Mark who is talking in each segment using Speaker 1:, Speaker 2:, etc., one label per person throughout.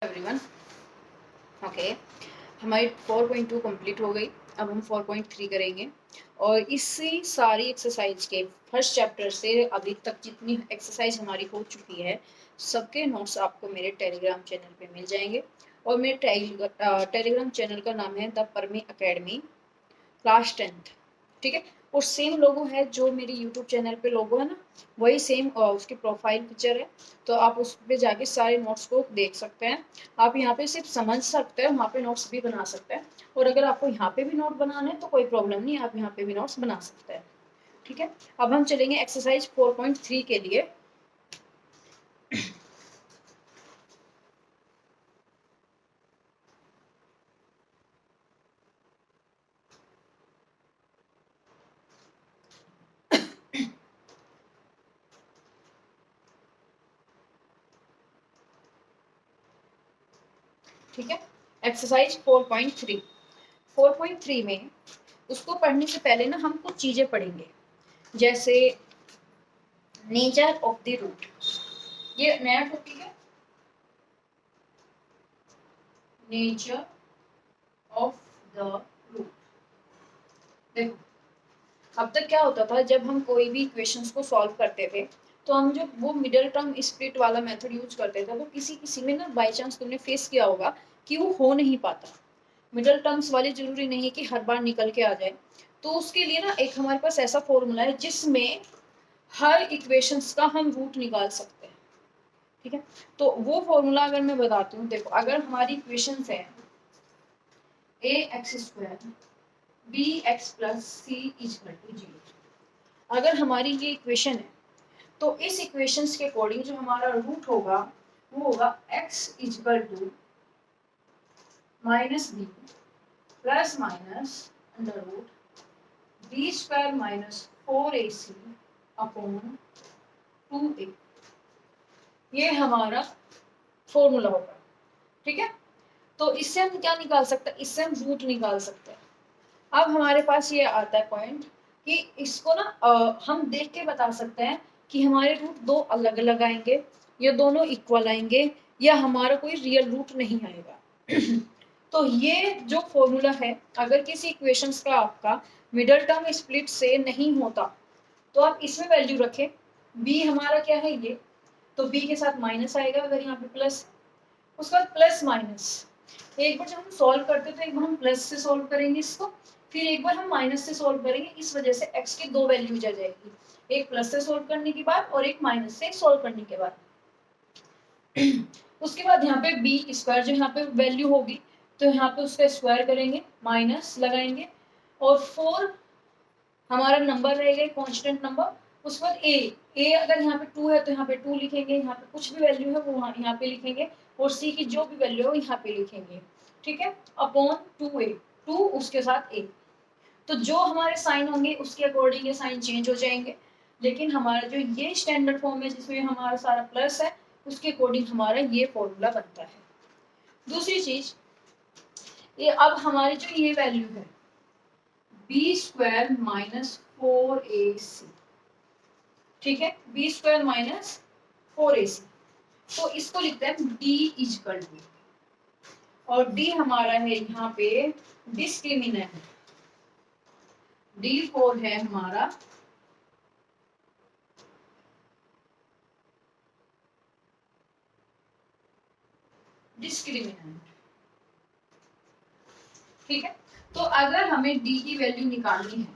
Speaker 1: Everyone. Okay, हमारी 4.2 complete हो गई। अब हम 4.3 करेंगे और इसी सारी एक्सरसाइज के फर्स्ट चैप्टर से अभी तक जितनी एक्सरसाइज हमारी हो चुकी है सबके नोट्स आपको मेरे टेलीग्राम चैनल पे मिल जाएंगे। और मेरे टेलीग्राम चैनल का नाम है the permit academy class 10th। ठीक है, और सेम लोगो है जो मेरी यूट्यूब चैनल पे लोगो है ना, वही सेम उसकी प्रोफाइल पिक्चर है। तो आप उस पे जाके सारे नोट्स को देख सकते हैं। आप यहाँ पे सिर्फ समझ सकते हैं, वहाँ पे नोट्स भी बना सकते हैं। और अगर आपको यहाँ पे भी नोट बनाने हैं तो कोई प्रॉब्लम नहीं, आप यहाँ पे भी नोट्स बना सकते हैं। ठीक है, अब हम चलेंगे एक्सरसाइज 4.3 के लिए। ठीक है, एक्सरसाइज 4.3। 4.3 में उसको पढ़ने से पहले ना हम कुछ चीजें पढ़ेंगे, जैसे नेचर ऑफ द रूट। ये नया टॉपिक है, नेचर ऑफ द रूट। देखो, अब तक क्या होता था, जब हम कोई भी इक्वेशंस को सॉल्व करते थे तो हम जो वो मिडिल टर्म स्प्लिट वाला मेथड यूज करते थे, वो किसी किसी में ना बाय चांस तुमने फेस किया होगा कि वो हो नहीं पाता। मिडिल टर्म्स वाले जरूरी नहीं है कि हर बार निकल के आ जाए। तो उसके लिए ना एक हमारे पास ऐसा फॉर्मूला है जिसमें हर इक्वेशंस का हम रूट निकाल सकते हैं। ठीक है, तो वो फॉर्मूला अगर मैं बताती हूँ, देखो अगर हमारी इक्वेशंस है a x square b x plus c equal to 0, अगर हमारी ये इक्वेशन है तो इस इक्वेशंस के अकॉर्डिंग जो हमारा रूट होगा वो होगा x equal to minus B plus minus under root B square minus 4ac upon 2a। ये हमारा फॉर्मूला होगा। ठीक है, तो इससे हम क्या निकाल सकते हैं, इससे हम रूट निकाल सकते हैं। अब हमारे पास ये आता है पॉइंट कि इसको ना हम देख के बता सकते हैं कि हमारे रूट दो अलग अलग आएंगे या दोनों इक्वल आएंगे या हमारा कोई रियल रूट नहीं आएगा। तो ये जो फॉर्मूला है, अगर किसी इक्वेशंस का आपका मिडिल टर्म स्प्लिट से नहीं होता तो आप इसमें वैल्यू रखें। b हमारा क्या है ये, तो b के साथ माइनस आएगा, अगर यहाँ पे प्लस, उसके बाद प्लस माइनस। एक बार जब हम सॉल्व करते तो एक बार हम प्लस से सॉल्व करेंगे इसको, फिर एक बार हम माइनस से सॉल्व करेंगे। इस वजह से x की दो वैल्यूज आ जाएगी, एक प्लस से सॉल्व करने के बाद और एक माइनस से सॉल्व करने के बाद। उसके बाद यहाँ पे बी स्क्वायर जो यहाँ पे वैल्यू होगी तो यहाँ पे उसका स्क्वायर करेंगे, माइनस लगाएंगे, और 4 हमारा नंबर रहेगा कांस्टेंट नंबर। उसके बाद ए अगर यहाँ पे 2 है तो यहाँ पे 2 लिखेंगे, यहाँ पे कुछ भी वैल्यू है वो यहाँ पे लिखेंगे, और सी की जो भी वैल्यू है वो यहाँ पे लिखेंगे। ठीक है, अपॉन 2a, 2 उसके साथ a। तो जो हमारे साइन होंगे उसके अकॉर्डिंग ये साइन चेंज हो जाएंगे, लेकिन हमारा जो ये स्टैंडर्ड फॉर्म है जिसमें हमारा सारा प्लस है उसके अकॉर्डिंग हमारा ये फॉर्मूला बनता है। दूसरी चीज, ये अब हमारी जो ये वैल्यू है बी स्क्वायर माइनस 4ac, ठीक है, बी स्क्वायर माइनस 4ac, तो इसको लिखते हैं d इक्वल टू, और d हमारा है यहाँ पे डिस्क्रिमिनेंट, d4 है हमारा डिस्क्रिमिनेंट। ठीक है, तो अगर हमें d की वैल्यू निकालनी है,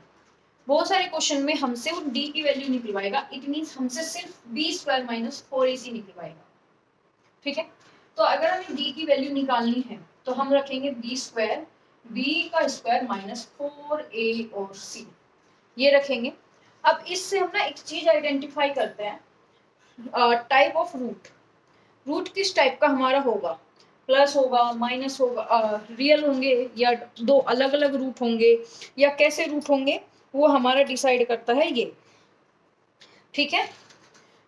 Speaker 1: बहुत सारे क्वेश्चन में हमसे वो d की वैल्यू निकलवाएगा, इट मींस हमसे सिर्फ b स्क्वायर माइनस 4ac निकलवाएगा। ठीक है, तो अगर हमें d की वैल्यू निकालनी है तो हम रखेंगे b स्क्वायर, b का स्क्वायर माइनस 4a और c, ये रखेंगे। अब इससे हम ना एक चीज आइडेंटिफाई करते हैं, टाइप ऑफ रूट। रूट किस टाइप का हमारा होगा, प्लस होगा, माइनस होगा, रियल होंगे या दो अलग अलग रूट होंगे या कैसे रूट होंगे, वो हमारा डिसाइड करता है ये। ठीक है,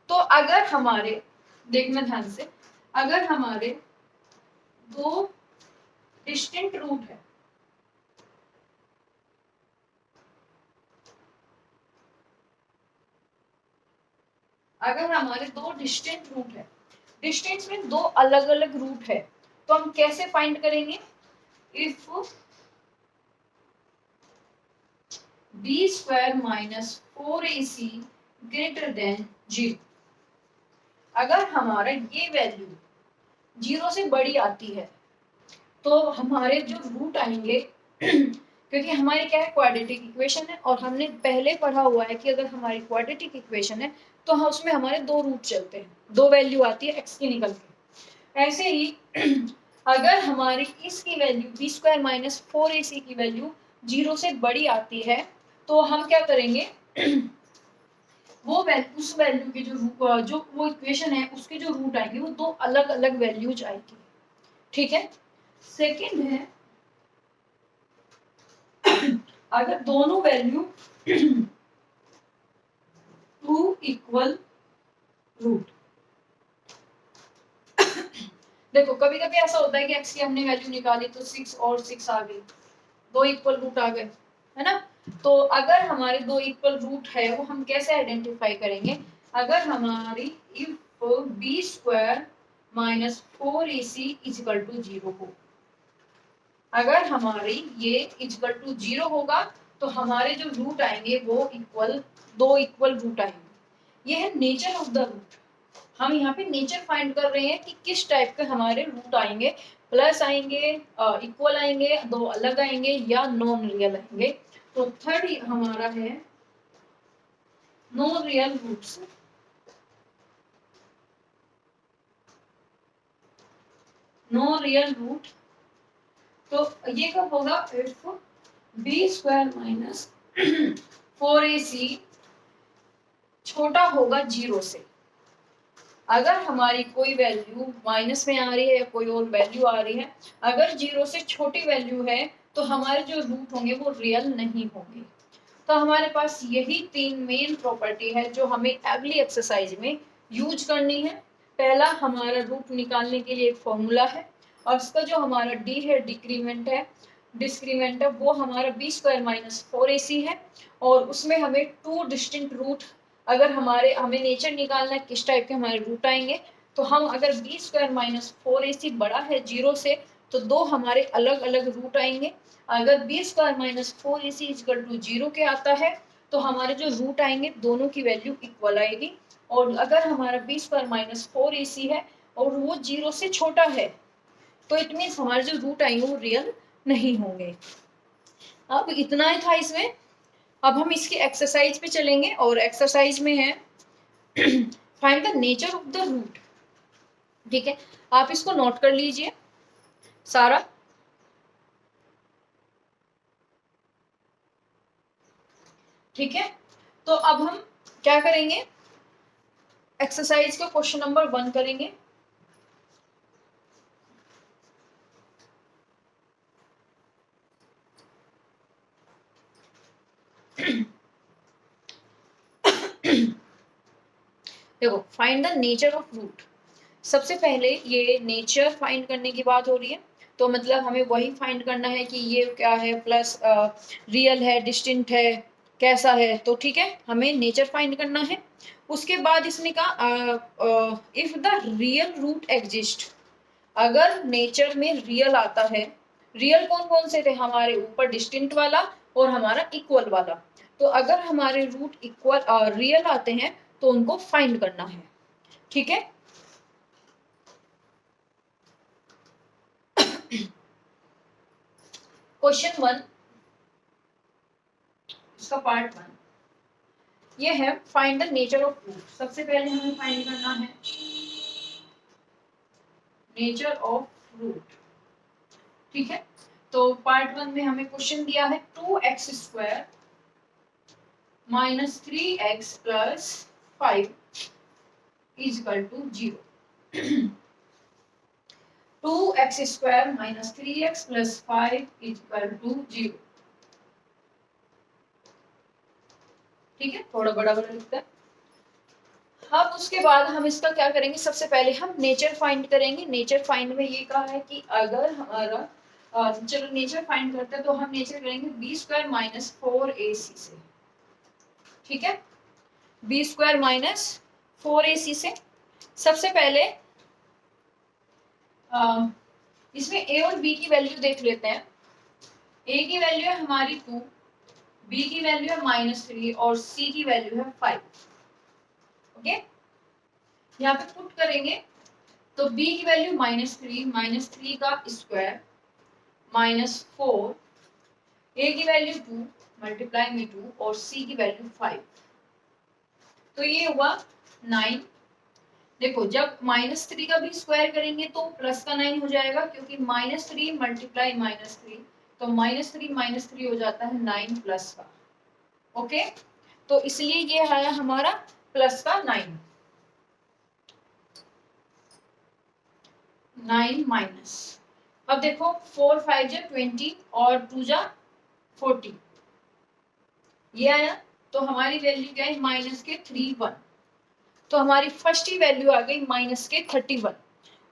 Speaker 1: तो अगर हमारे, देखना ध्यान से, अगर हमारे दो डिस्टिंक्ट रूट है, अगर हमारे दो डिस्टिंक्ट रूट है, डिस्टेंस में दो अलग अलग रूट है, तो हम कैसे फाइंड करेंगे? If b square minus 4ac greater than 0, अगर हमारा ये वैल्यू 0 से बड़ी आती है तो हमारे जो रूट आएंगे क्योंकि हमारी क्या है, क्वाड्रेटिक इक्वेशन है, और हमने पहले पढ़ा हुआ है कि अगर हमारी क्वाड्रेटिक इक्वेशन है तो हम उसमें हमारे दो रूट चलते हैं, दो वैल्यू आती है एक्स की निकल के। ऐसे ही अगर हमारी इसकी value B square minus 4ac की वैल्यू 0 से बड़ी आती है तो हम क्या करेंगे वो वैल्यू, उस वैल्यू की जो वो इक्वेशन है उसके जो रूट आएंगे वो दो अलग अलग वैल्यूज आएगी। ठीक है। सेकंड है अगर दोनों वैल्यू टू इक्वल रूट, देखो कभी कभी ऐसा होता है कि x की हमने वैल्यू निकाली तो 6 और 6 आ गई, दो इक्वल रूट आ गए, है ना। तो अगर हमारे दो इक्वल रूट है वो हम कैसे आइडेंटिफाई करेंगे? अगर हमारी if b square minus 4ac equal to 0 हो, अगर हमारी ये इक्वल टू 0 होगा तो हमारे जो रूट आएंगे वो इक्वल, दो इक्वल रूट आएंगे। ये है नेचर ऑफ द रूट। हम यहाँ पे नेचर फाइंड कर रहे हैं कि किस टाइप के हमारे रूट आएंगे, प्लस आएंगे, इक्वल आएंगे, दो अलग आएंगे, या नॉन रियल आएंगे। तो थर्ड हमारा है non real roots. No real root, तो ये कब होगा? If b square minus 4ac छोटा होगा 0 से। अगर हमारी कोई वैल्यू माइनस में आ रही है या कोई और वैल्यू आ रही है, अगर 0 से छोटी वैल्यू है तो हमारे जो रूट होंगे वो रियल नहीं होंगे। तो हमारे पास यही तीन मेन प्रॉपर्टी है जो हमें अगली एक्सरसाइज में यूज करनी है। पहला हमारा रूट निकालने के लिए एक फॉर्मूला है, और उसका जो हमारा डी है, डिस्क्रीमेंट है, वो हमारा बी स्क्वायर माइनस 4ac है, और उसमें हमें टू डिस्टिंक्ट रूट, अगर हमें नेचर निकालना है किस टाइप के हमारे रूट आएंगे, तो हम अगर बी स्क्वायर माइनस 4ac बड़ा है 0 से तो दो हमारे अलग अलग रूट आएंगे। अगर b square minus 4ac equal to 0 के आता है तो हमारे जो रूट आएंगे दोनों की वैल्यू इक्वल आएगी। और अगर हमारा बी स्क्वायर माइनस 4ac है और वो 0 से छोटा है तो इट मीन्स हमारे जो रूट आएंगे वो रियल नहीं होंगे। अब इतना ही था इसमें। अब हम इसकी एक्सरसाइज पे चलेंगे, और एक्सरसाइज में है find the nature of the root. ठीक है, आप इसको नोट कर लीजिए सारा। ठीक है, तो अब हम क्या करेंगे, एक्सरसाइज का क्वेश्चन नंबर 1 करेंगे। देखो, find the nature of root. सबसे पहले ये नेचर फाइंड करने की बात हो रही है, तो मतलब हमें वही फाइंड करना है कि ये क्या है, प्लस रियल है, डिस्टिंक्ट है, कैसा है। तो ठीक है, हमें नेचर फाइंड करना है। उसके बाद इसने कहा if the real root exist, अगर नेचर में रियल आता है, रियल कौन कौन से थे हमारे ऊपर, डिस्टिंक्ट वाला और हमारा इक्वल वाला। तो अगर हमारे रूट इक्वल रियल आते हैं तो उनको फाइंड करना है। ठीक है, क्वेश्चन 1 इसका पार्ट 1 ये है find the nature of root. सबसे पहले हमें फाइंड करना है नेचर ऑफ रूट। ठीक है, तो पार्ट 1 में हमें क्वेश्चन दिया है 2x square minus 3x plus 5 equal to 0। 2x square minus 3x plus 5 equal to 0। ठीक है, थोड़ा बड़ा बड़ा लिखता है। अब उसके बाद हम इसका क्या करेंगे, सबसे पहले हम नेचर फाइंड करेंगे। नेचर फाइंड में ये कहा है कि अगर हमारा चलो नेचर फाइंड करते हैं, तो हम नेचर करेंगे बी स्क्वायर माइनस 4ac से। ठीक है, बी स्क्वायर माइनस 4ac से सबसे पहले इसमें a और b की वैल्यू देख लेते हैं। a की वैल्यू है हमारी 2, b की वैल्यू है -3 और c की वैल्यू है 5। ओके, यहाँ पे पुट करेंगे तो b की वैल्यू -3 का स्क्वायर -4, a की वैल्यू 2 मल्टीप्लाई में 2 और c की वैल्यू 5। तो ये हुआ 9। देखो जब -3 का भी स्क्वायर करेंगे तो प्लस का 9 हो जाएगा, क्योंकि -3 मल्टीप्लाई -3, तो -3 हो जाता है 9 प्लस का। ओके, तो इसलिए ये आया हमारा प्लस का 9 माइनस। अब देखो 4 5 जा 20 और 2 जा 40, ये आया। तो हमारी वैल्यू क्या है, माइनस के 31। तो हमारी फर्स्ट ही वैल्यू आ गई माइनस के 31।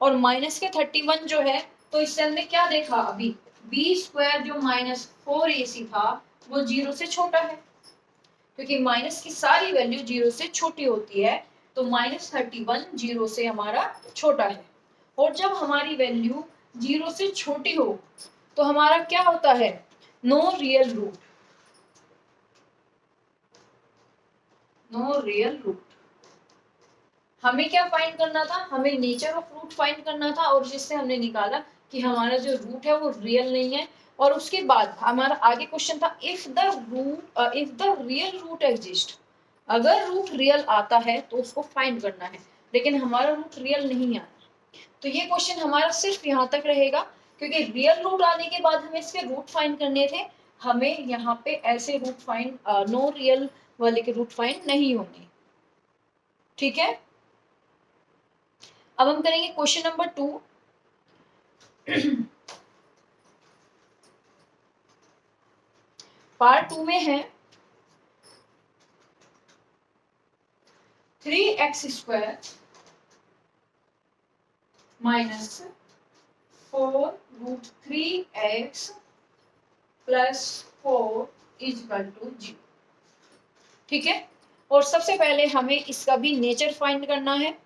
Speaker 1: और माइनस के 31 जो है, तो इससे हमने क्या देखा अभी, बी स्क्वायर जो -4ac था वो 0 से छोटा है, क्योंकि माइनस की सारी वैल्यू 0 से छोटी होती है। तो -31 0 से हमारा छोटा है। और जब हमारी वैल्यू 0 से छोटी हो तो हमारा क्या होता है, no real root. No real root. हमें क्या फाइंड करना था, हमें नेचर ऑफ रूट फाइंड करना था, और जिससे हमने निकाला कि हमारा जो रूट है वो रियल नहीं है। और उसके बाद हमारा आगे क्वेश्चन था, if the real root exist, अगर रूट रियल आता है तो उसको फाइंड करना है। लेकिन हमारा रूट रियल नहीं आता, तो ये क्वेश्चन हमारा सिर्फ यहाँ तक रहेगा, क्योंकि रियल रूट आने के बाद हमें इसके रूट फाइंड करने थे। हमें यहाँ पे ऐसे रूट फाइंड, नो रियल वाले के रूट फाइंड नहीं होंगे। ठीक है, अब हम करेंगे क्वेश्चन नंबर 2। पार्ट 2 में है 3x² minus 4√3x plus 4 equal to 0। ठीक है, और सबसे पहले हमें इसका भी नेचर फाइंड करना है।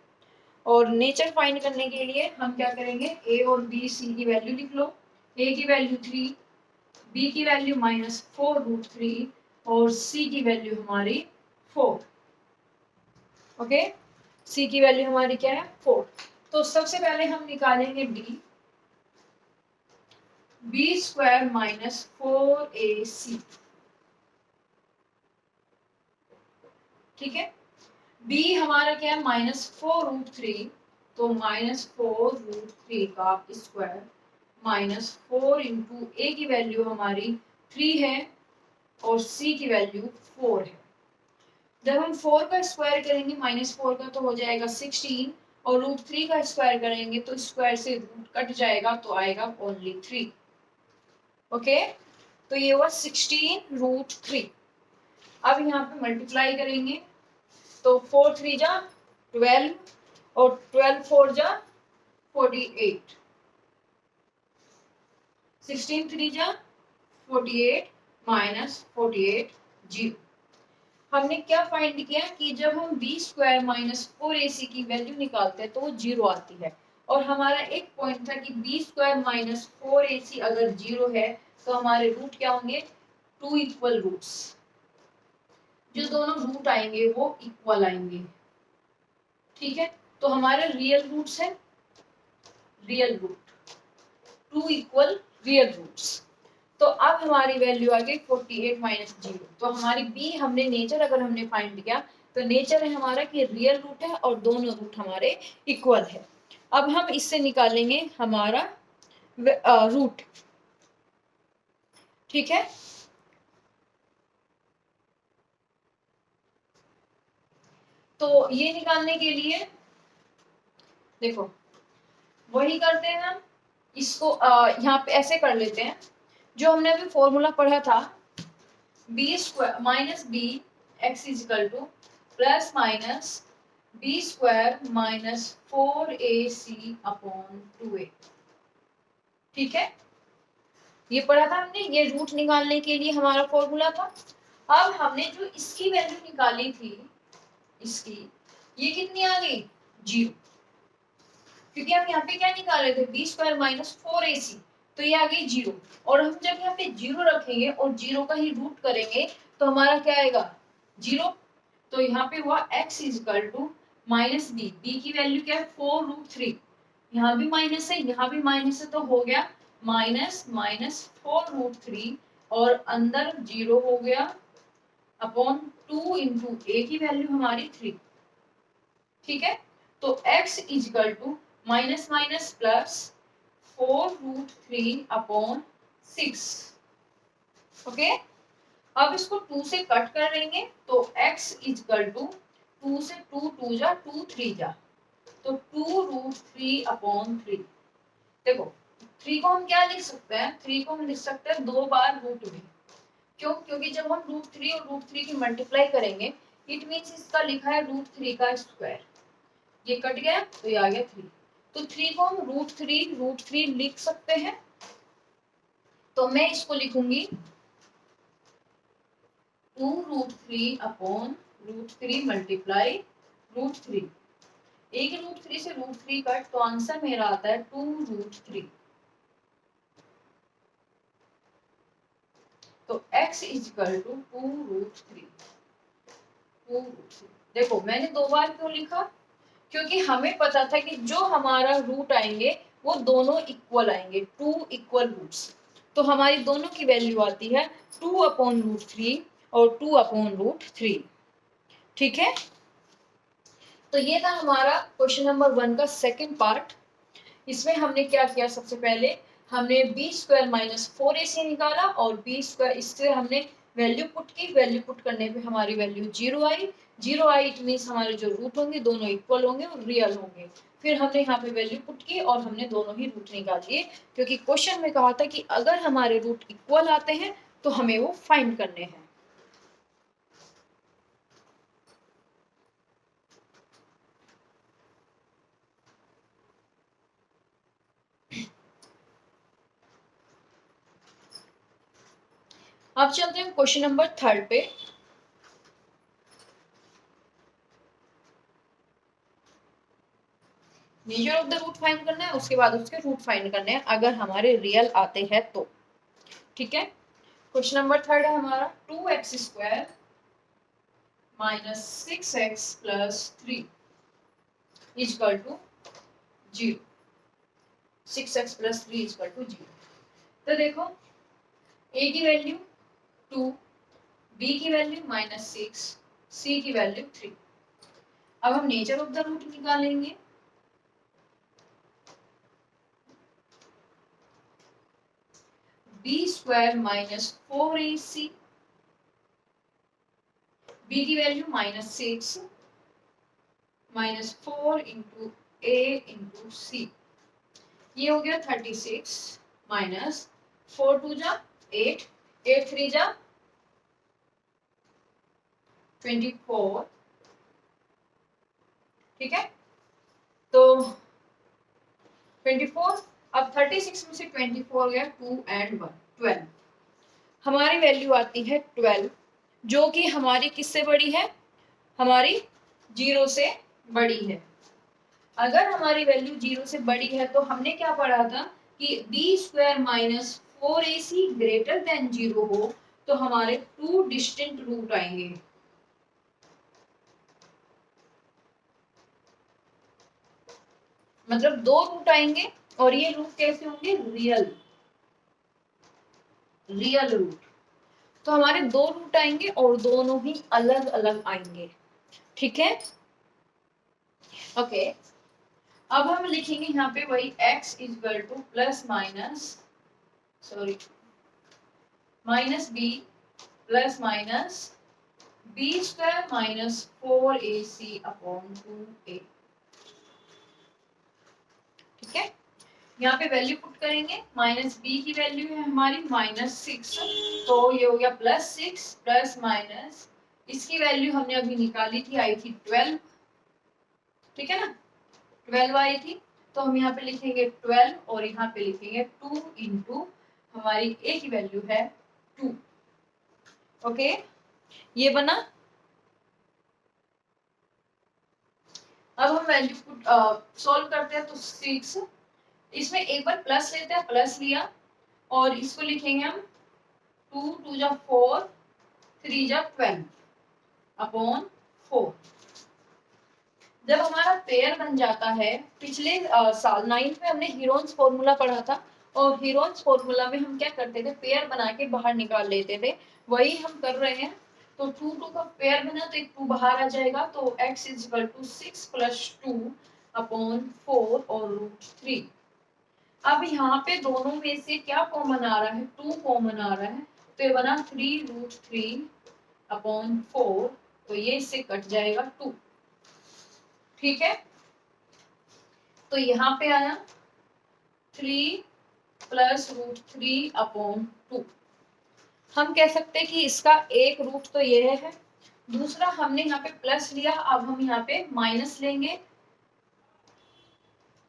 Speaker 1: और नेचर फाइंड करने के लिए हम क्या करेंगे, a और b c की वैल्यू लिख लो। a की वैल्यू 3, b की वैल्यू -4√3 और c की वैल्यू हमारी 4। ओके, c की वैल्यू हमारी क्या है, 4। तो सबसे पहले हम निकालेंगे b² -4ac। ठीक है, b हमारा क्या है, -4√3, तो -4√3 का स्क्वायर -4 इंटू a की वैल्यू हमारी 3 है और c की वैल्यू 4 है। जब हम 4 का स्क्वायर करेंगे -4 का तो हो जाएगा 16, और √3 का स्क्वायर करेंगे तो स्क्वायर से रूट कट जाएगा तो आएगा ओनली 3। ओके, तो ये हुआ 16√3। अब यहाँ पे मल्टीप्लाई करेंगे तो 4 3 जा 12 और 12 4 जा 48, 16 3 जा 48 -48 0। हमने क्या फाइंड किया कि जब हम b² -4ac की वैल्यू निकालते हैं तो वो 0 आती है। और हमारा एक पॉइंट था कि b² -4ac अगर 0 है तो हमारे रूट क्या होंगे, 2 इक्वल रूट्स। जो दोनों रूट आएंगे वो इक्वल आएंगे। ठीक है, तो हमारे रियल रूट्स है, real root 2 equal real roots. तो अब हमारी वैल्यू आ गई 48 -0। तो हमारी b हमने नेचर अगर हमने फाइंड किया तो नेचर है हमारा कि रियल रूट है और दोनों रूट हमारे इक्वल है। अब हम इससे निकालेंगे हमारा रूट। ठीक है, तो ये निकालने के लिए देखो वही करते हैं हम, इसको यहाँ पे ऐसे कर लेते हैं जो हमने अभी फॉर्मूला पढ़ा था, b² x equal to plus minus b² -4ac upon 2a। ठीक है, ये पढ़ा था हमने, ये रूट निकालने के लिए हमारा फॉर्मूला था। अब हमने जो इसकी वैल्यू निकाली थी, इसकी ये कितनी आ गई, 0। क्योंकि हम यहाँ पे क्या निकाले थे, बी स्क्वायर माइनस 4ac, तो ये आ गई 0। और हम जब यहाँ पे 0 रखेंगे और 0 का ही रूट करेंगे तो हमारा क्या आएगा 0। तो यहाँ पे हुआ x equal to minus b, b की वैल्यू क्या है 4√3, यहाँ भी माइनस है यहाँ भी माइनस है, तो हो गया माइनस माइनस 4√3 और अंदर 0 हो गया अपॉन 2 इंटू ए की वैल्यू हमारी 3। ठीक है, तो x equal to minus minus plus 4√3 upon 6। Okay, अब इसको 2 से कट कर देंगे तो x इजकल टू 2 से 2 2 जा 2 3 जा, तो 2√3 अपॉन 3। देखो 3 को हम क्या लिख सकते हैं, 3 को हम लिख सकते हैं 2 बार रूट में। क्यों, क्योंकि जब हम √3 और √3 की मल्टीप्लाई करेंगे इट मींस इसका लिखा है √3 का स्क्वायर, ये कट गया तो ये आ गया 3, तो 3 को हम √3 लिख सकते हैं। तो मैं इसको लिखूंगी 2√3 अपॉन √3 मल्टीप्लाई √3, एक √3 से √3 कट, तो आंसर मेरा आता है 2√3। तो x इजकल टू 2√3। देखो मैंने 2 बार क्यों लिखा, क्योंकि हमें पता था कि जो हमारा रूट आएंगे वो दोनों इक्वल आएंगे, 2 इक्वल रूट्स, तो हमारी दोनों की वैल्यू आती है 2/√3 और 2/√3। ठीक है, तो ये था हमारा क्वेश्चन नंबर 1 का सेकंड पार्ट। इसमें हमने क्या किया, सबसे पहले हमने बी स्क्वायर माइनस 4ac निकाला और बी स्क्वायर, इससे हमने वैल्यू पुट की, वैल्यू पुट करने पे हमारी वैल्यू 0 आई, इट मींस हमारे जो रूट होंगे दोनों इक्वल होंगे और रियल होंगे। फिर हमने यहाँ पे वैल्यू पुट की और हमने दोनों ही रूट निकाल लिए, क्योंकि क्वेश्चन में कहा था कि अगर हमारे रूट इक्वल आते हैं तो हमें वो फाइंड करने हैं। अब चलते हैं क्वेश्चन नंबर 3 पे। Measure of the root find करना है, उसके बाद उसके रूट फाइंड करने हैं अगर हमारे रियल आते हैं तो। ठीक है, क्वेश्चन नंबर 3 है हमारा 2x² minus 6x plus 3 equal to 0। 6x plus 3 equal to 0। तो देखो a की वैल्यू 2, b की वैल्यू -6, c की वैल्यू 3। अब हम नेचर ऑफ द रूट निकालेंगे। b² माइनस 4ac, b की value -6 -4 into a into c, ये हो गया 36 माइनस 4 2 जा 8, 8 3 जा 24। ठीक है, तो 24, अब 36 में से 24 गया 2 and 1 12, हमारी वैल्यू आती है 12, जो कि हमारी किससे बड़ी है, हमारी 0 से बड़ी है। अगर हमारी वैल्यू 0 से बड़ी है तो हमने क्या पढ़ा था कि b² minus 4ac greater than 0 हो तो हमारे 2 डिस्टिंक्ट रूट आएंगे। मतलब 2 रूट आएंगे और ये रूट कैसे होंगे, रियल रूट। तो हमारे 2 रूट आएंगे और दोनों ही अलग अलग आएंगे। ठीक है, ओके, अब हम लिखेंगे यहाँ पे वही x equal to plus minus b plus minus b² minus 4ac upon 2a। ठीक है, यहाँ पे वैल्यू पुट करेंगे, -b की वैल्यू है हमारी -6, तो ये हो गया +6 प्लस माइनस, इसकी वैल्यू हमने अभी निकाली थी, आई थी 12। ठीक है ना, 12 आई थी, तो हम यहाँ पे लिखेंगे 12 और यहाँ पे लिखेंगे 2 इंटू हमारी a की वैल्यू है 2। ओके, ये बना। अब हम वैल्यू सॉल्व करते हैं तो 6, इसमें एक बार प्लस लेते हैं, प्लस लिया और इसको लिखेंगे हम 2 2 जा 4 3 जा 12 अपॉन 4। जब हमारा पेयर बन जाता है, पिछले साल 9th में हमने हीरोन्स फॉर्मूला पढ़ा था और हीरोन्स फॉर्मूला में हम क्या करते थे, पेयर बना के बाहर निकाल लेते थे, वही हम कर रहे हैं। तो 2 2 का पेयर बना तो एक 2 बाहर आ जाएगा, तो x is equal to 6 plus 2 upon 4 और √3। अब यहाँ पे दोनों में से क्या कॉमन आ रहा है, 2 कॉमन आ रहा है, तो ये बना 3√3 अपॉन 4, तो ये इससे कट जाएगा 2। ठीक है, तो यहाँ पे आया 3 प्लस √3 अपॉन 2। हम कह सकते हैं कि इसका एक रूट तो ये है, दूसरा हमने यहाँ पे प्लस लिया, अब हम यहाँ पे माइनस लेंगे।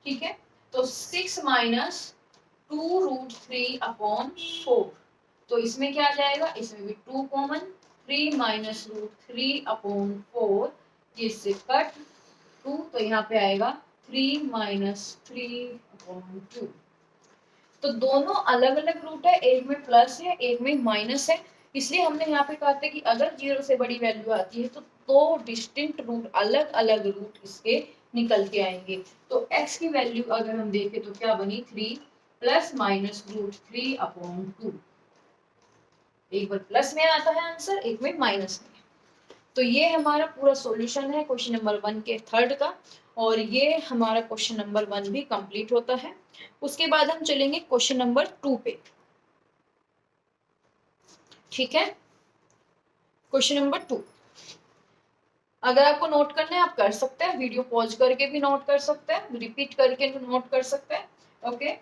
Speaker 1: ठीक है, तो 6 माइनस 2√3 अपॉन 4, तो इसमें क्या आ जाएगा, इसमें भी 2 कॉमन, 3 माइनस √3 अपॉन 4, जिससे कट 2, तो यहाँ पे आएगा 3 माइनस 3 अपॉन 2। तो दोनों अलग अलग रूट है, एक में प्लस है एक में माइनस है, इसलिए हमने यहाँ पे कहा था कि अगर 0 से बड़ी वैल्यू आती है तो दो डिस्टिंक्ट रूट, अलग अलग रूट इसके निकल के आएंगे। तो x की वैल्यू अगर हम देखें तो क्या बनी, 3 प्लस माइनस √3 अपॉन 2। एक बार प्लस में आता है आंसर, एक में माइनस में। तो ये हमारा पूरा सॉल्यूशन है क्वेश्चन नंबर 1 के थर्ड का, और ये हमारा क्वेश्चन नंबर 1 भी कंप्लीट होता है। उसके बाद हम चलेंगे क्वेश्चन नंबर 2 पे। ठीक है, क्वेश्चन नंबर 2, अगर आपको नोट करना है आप कर सकते हैं, वीडियो पॉज करके भी नोट कर सकते हैं, रिपीट करके नोट कर सकते हैं। ओके,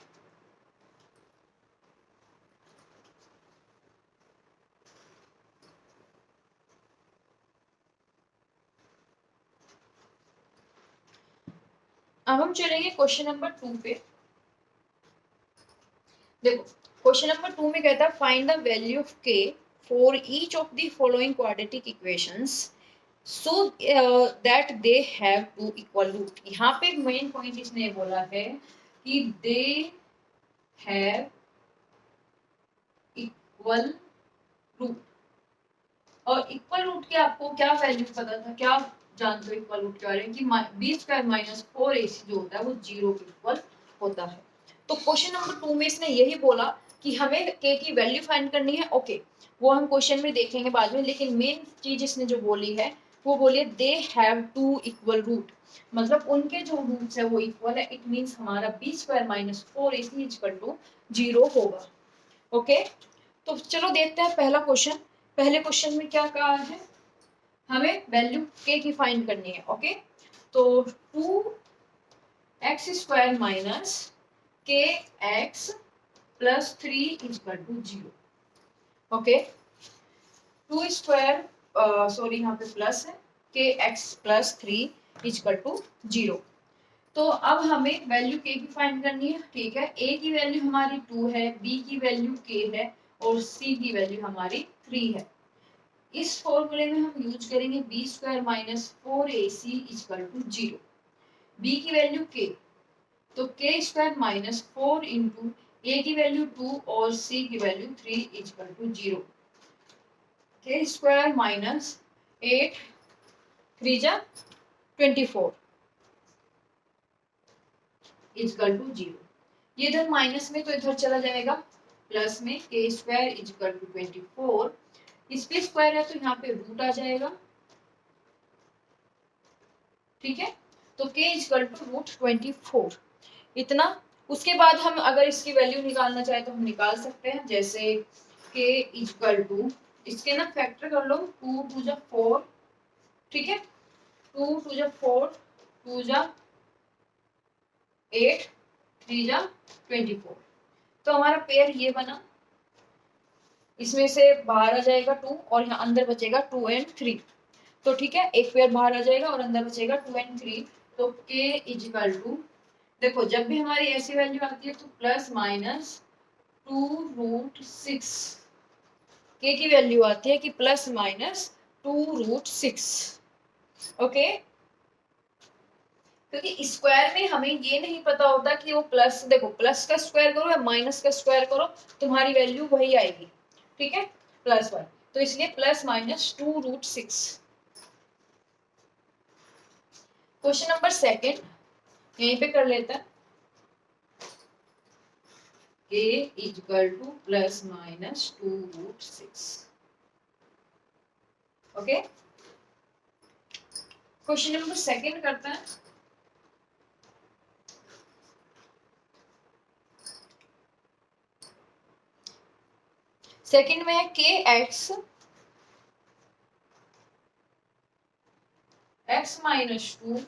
Speaker 1: अब हम चलेंगे क्वेश्चन नंबर 2 पे। देखो, क्वेश्चन नंबर 2 में कहता है find the value of k for each of the following quadratic equations so that they have two equal root. यहाँ पे मेन पॉइंट इसने बोला है कि दे हैव इक्वल रूट, और इक्वल रूट के आपको क्या वैल्यू पता था, क्या जानते हो इक्वल रूट के बारे में, कि b² माइनस 4ac जो होता है वो 0 के इक्वल होता है। तो क्वेश्चन नंबर 2 में इसने यही बोला कि हमें k की वैल्यू फाइंड करनी है। ओके, वो हम क्वेश्चन में देखेंगे बाद में, लेकिन मेन चीज इसने जो बोली है वो बोली है they have two equal root, मतलब उनके जो रूट्स है वो इक्वल है। इट मींस हमारा b² minus 4ac equal to 0 होगा। ओके, तो चलो देखते हैं पहला क्वेश्चन। पहले क्वेश्चन में क्या कहा है, हमें वैल्यू k की फाइंड करनी है। ओके, तो 2x² minus kx plus 3 equal to 0। Okay, 2² sorry यहाँ पे प्लस है, kx प्लस 3 इक्वल टू 0। तो अब हमें वैल्यू k की फाइंड करनी है। ठीक है, a की वैल्यू हमारी 2 है, b की वैल्यू k है और c की वैल्यू हमारी 3 है। इस फॉर्मूले में हम यूज करेंगे b² minus 4ac equal to 0। b की वैल्यू k, तो k² माइनस 4 इंटू a की वैल्यू 2 और c की value 3 equal to 0। k² minus 8 3 जा 24 इक्वल टू 0। ये इधर माइनस में तो इधर चला जाएगा प्लस में, k² इक्वल टू 24, इस पे स्क्वायर है तो यहाँ पे रूट आ जाएगा। ठीक है, तो k इक्वल टू √24 इतना। उसके बाद हम अगर इसकी वैल्यू निकालना चाहे तो हम निकाल सकते हैं, जैसे k इक्वल टू, इसके ना फैक्टर कर लो, 2 2 जा 4, ठीक है, 2 2 जा 4, 2 जा 8, 3 जा 24, तो हमारा पेयर ये बना। इसमें से बाहर आ जाएगा 2 और यहाँ अंदर बचेगा 2 और 3, तो ठीक है, एक पेयर बाहर आ जाएगा और अंदर बचेगा 2 और 3। तो k इक्वल टू, देखो जब भी हमारी ऐसी वैल्यू आती है तो प्लस माइनस 2√6, k की वैल्यू आती है कि प्लस माइनस 2√6। ओके, क्योंकि स्क्वायर में हमें ये नहीं पता होता कि वो प्लस, देखो प्लस का स्क्वायर करो या माइनस का स्क्वायर करो तुम्हारी वैल्यू वही आएगी, ठीक है, +1। तो इसलिए +-2√6। क्वेश्चन नंबर सेकंड यहीं पे कर लेते हैं, k = +-2√6। Okay, question number second करते हैं। सेकंड में है kx x-2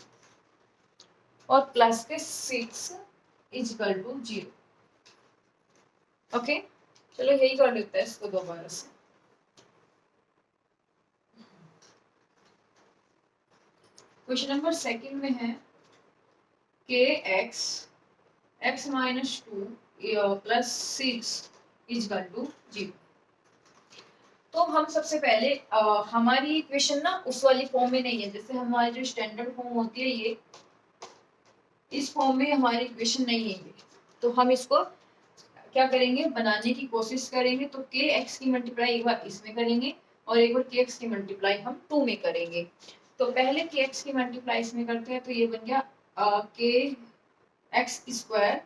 Speaker 1: और प्लस के 6 = 0। ओके, चलो यही कर लेते हैं इसको दोबारा से। क्वेश्चन नंबर सेकंड में है kx x-2 + 6 = 0। तो हम सबसे पहले हमारी इक्वेशन ना उस वाली फॉर्म में नहीं है, जैसे हमारी जो स्टैंडर्ड फॉर्म होती है ये, इस फॉर्म में हमारी इक्वेशन नहीं है ये। तो हम इसको क्या करेंगे, बनाने की कोशिश करेंगे। तो kx की मल्टीप्लाई एक बार इसमें करेंगे और एक बार kx की मल्टीप्लाई हम 2 में करेंगे। तो पहले kx की मल्टीप्लाई इसमें करते हैं, तो ये बन गया kx²